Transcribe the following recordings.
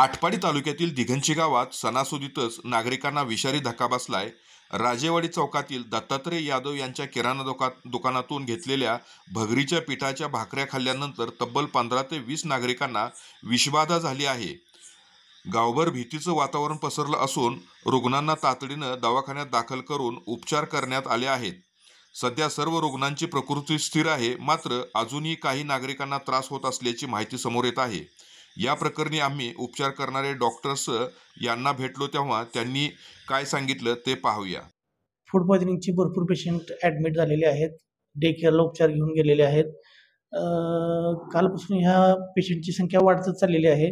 आटपाडी तालुक्यातील दिघंची गावात सणासुदीतच नागरिकांना विषारी धक्का बसलाय। राजेवाडी चौकातील दत्तात्रय यादव यांच्या किराणा दुकानातून घेतलेल्या भगरीच्या पिठाच्या भाकऱ्या खाल्ल्यानंतर तब्बल 15 ते 20 नागरिकांना विषबाधा झाली आहे। गावभर भीतीचं वातावरण पसरलं असून रुग्णांना तातडीनं दवाखान्यात दाखल करून उपचार करण्यात आले आहेत। सध्या सर्व रुग्णांची प्रकृती स्थिर आहे, मात्र अजूनही काही नागरिकांना त्रास होत असल्याची माहिती समोर येत आहे। या प्रकरणी आम्ही उपचार करणारे डॉक्टर्स यांना भेटलो तेव्हा त्यांनी काय सांगितलं ते पाहूया। फूड पॉयझनिंगचे भरपूर पेशंट ॲडमिट झालेले आहेत, डे केअरला उपचार घेऊन गेलेले आहेत। कालपासून ह्या पेशंटची संख्या वाढतच चाललेली आहे।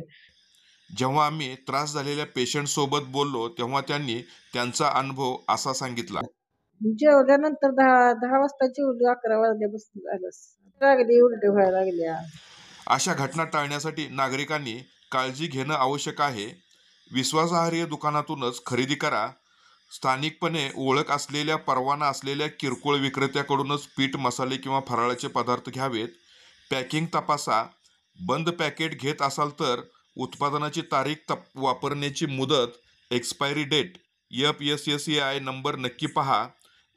जेव्हा आम्ही त्रास झालेल्या पेशंट सोबत बोललो तेव्हा त्यांनी त्यांचा अनुभव असा सांगितला। जेवल्यानंतर 10 वाजता जेवलो, 11 वाजल्यापासून लागली उलटी व्हायला लागल्या। अशा घटना टाळण्यासाठी नागरिकांनी काळजी घेणं आवश्यक आहे। विश्वासार्ह दुकानातूनच खरेदी करा। स्थानिकपणे ओळख असलेल्या परवाना असलेल्या किरकोळ विक्रेत्याकडूनच पीठ, मसाले किंवा फराळाचे पदार्थ घ्यावेत। पॅकिंग तपासा। बंद पॅकेट घेत असाल तर उत्पादनाची तारीख, वापरण्याची मुदत, एक्सपायरी डेट, FSSAI नंबर नक्की पहा।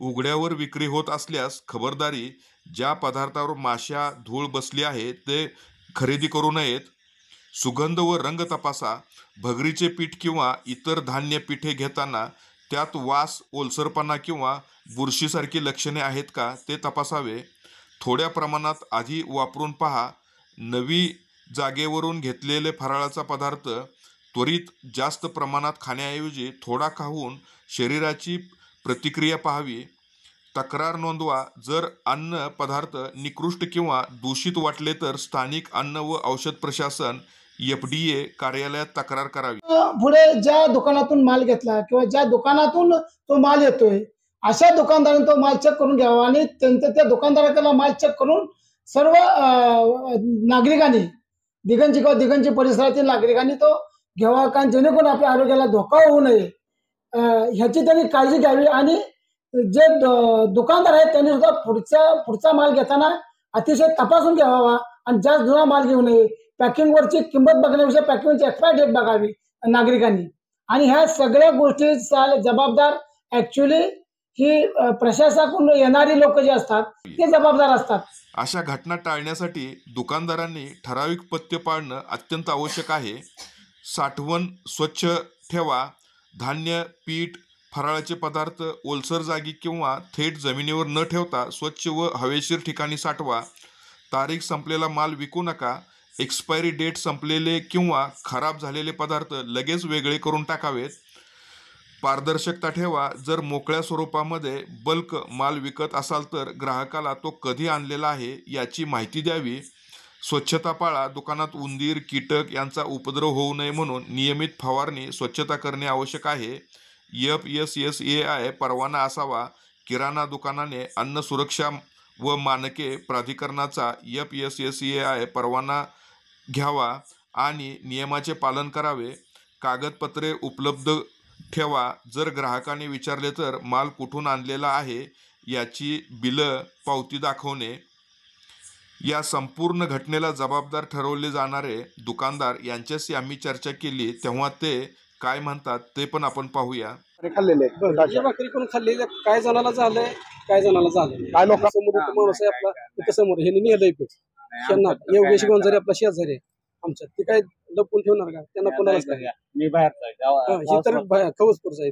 उघड्यावर विक्री होत असल्यास खबरदारी। ज्या पदार्थावर माशा, धूळ बसली आहे ते खरेदी करू नयेत। सुगंध व रंग तपासा। भगरीचे पीठ किंवा इतर धान्य पिठे घेताना त्यात वास, ओलसरपणा किंवा बुरशीसारखी लक्षणे आहेत का ते तपासावे। थोड्या प्रमाणात आधी वापरून पहा। नवी जागेवरून घेतलेले फराळाचा पदार्थ त्वरित जास्त प्रमाणात खाण्याऐवजी थोडा खाऊन शरीराची प्रतिक्रिया पाहावी। तक्रार नोंदवा। जर अन्न पदार्थ निकृष्ट किंवा दूषित वाटले तर स्थानिक अन्न व औषध प्रशासन FDA कार्यालयात तक्रार करावी। पुढे ज्या दुकानातून माल घेतला किंवा ज्या दुकानातून तो माल येतोय अशा दुकानदाराने तो माल चेक करून घ्यावा आणि त्या दुकानदाराला माल चेक करून सर्व नागरिकांनी दिघंची परिसरातील नागरिकांनी तो घ्यावा, कारण जेणेकरून आपल्या आरोग्याला धोका होऊ नये ह्याची त्यांनी काळजी घ्यावी। आणि जे दुकानदार आहेत त्यांनी सुद्धा पुढचा माल घेताना अतिशय तपासून घ्यावा आणि जास्त जुना माल घेऊ नये। पॅकिंगवरची किंमत बघण्यापेक्षा पॅकिंगची एक्सपायरी डेट बघावी नागरिकांनी। आणि ह्या सगळ्या गोष्टी जबाबदार ऍक्च्युली ही प्रशासनाकडून येणारी लोक जे असतात ते जबाबदार असतात। अशा घटना टाळण्यासाठी दुकानदारांनी ठराविक पथ्य पाळणं अत्यंत आवश्यक आहे। साठवण स्वच्छ ठेवा। धान्य, पीठ, फराळाचे पदार्थ ओलसर जागी किंवा थेट जमिनीवर न ठेवता स्वच्छ व हवेशीर ठिकाणी साठवा। तारीख संपलेला माल विकू नका। एक्सपायरी डेट संपलेले किंवा खराब झालेले पदार्थ लगेच वेगळे करून टाकावेत। पारदर्शकता ठेवा। जर मोकळ्या स्वरूपामध्ये बल्क माल विकत असाल तर ग्राहकाला तो कधी आणलेला आहे याची माहिती द्यावी। स्वच्छता पाळा। दुकानात उंदीर, कीटक यांचा उपद्रव होऊ नये म्हणून नियमित फवारणी, स्वच्छता करणे आवश्यक आहे। FSSAI परवाना असावा। किराणा दुकानाने अन्न सुरक्षा व मानके प्राधिकरणाचा FSSAI परवाना घ्यावा आणि नियमाचे पालन करावे। कागदपत्रे उपलब्ध ठेवा। जर ग्राहकाने विचारले तर माल कुठून आणलेला आहे याची बिलं, पावती दाखवणे। या संपूर्ण घटनेला जबाबदार ठरवले जाणारे दुकानदार यांच्याशी आम्ही चर्चा केली तेव्हा ते काय म्हणतात ते पण आपण पाहूया। भाकरी कोण खाल्लेली, काय जणाला झालंय, काय जणाला झालं, काय लोकांसमोर माणूस आहे आपला तिथे समोर हे नेलंय पीठ त्यांना योगेश गोंजारे आपला शेजारी आमच्या ते काय लपून ठेवणार का? त्यांना कोणालाच काय मी बाहेर तर खवसपूरचा आहे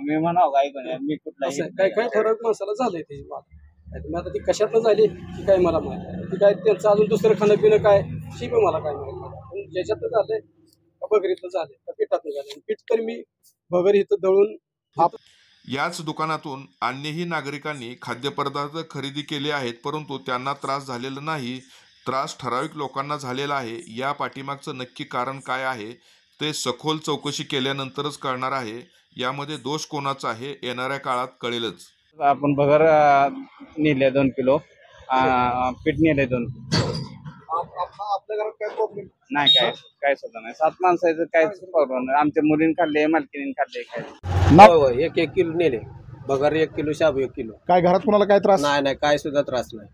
मी म्हणाव काय काय फरक माणसाला झालंय त्याची बात। आता ती कशातनं झाली की काय मला माहिती, ती काय त्यांचं अजून दुसरं खाणं पिणं काय शी पण मला काय माहिती, पण ज्याच्यातनं झालंय का भगरीतनं झालंय का पिठातनं झालंय। पीठ तर मी भगर इथं दळून याच दुकानातून अन्यही नागरिकांनी खाद्यपदार्थ खरेदी केले आहेत, परंतु त्यांना त्रास झालेला नाही। त्रास ठराविक लोकांना झालेला आहे। या पाठीमागचं नक्की कारण काय आहे ते सखोल चौकशी केल्यानंतरच कळणार आहे। यामध्ये दोष कोणाचा आहे येणाऱ्या काळात कळेलच। आपण भगर नेले 2 किलो, पीठ नेले 2। आपल्या घरात काय प्रॉब्लेम नाही, काय सुद्धा नाही। 7 माणसाचं काय प्रॉब्लेम नाही। आमच्या मुलीने खाल्ले, मालकीने खाल्ले। काय 1 किलो नेले भगर, 1 किलो शाबू, 1 किलो। काय घरात कोणाला काय त्रास नाही, काय सुद्धा त्रास नाही।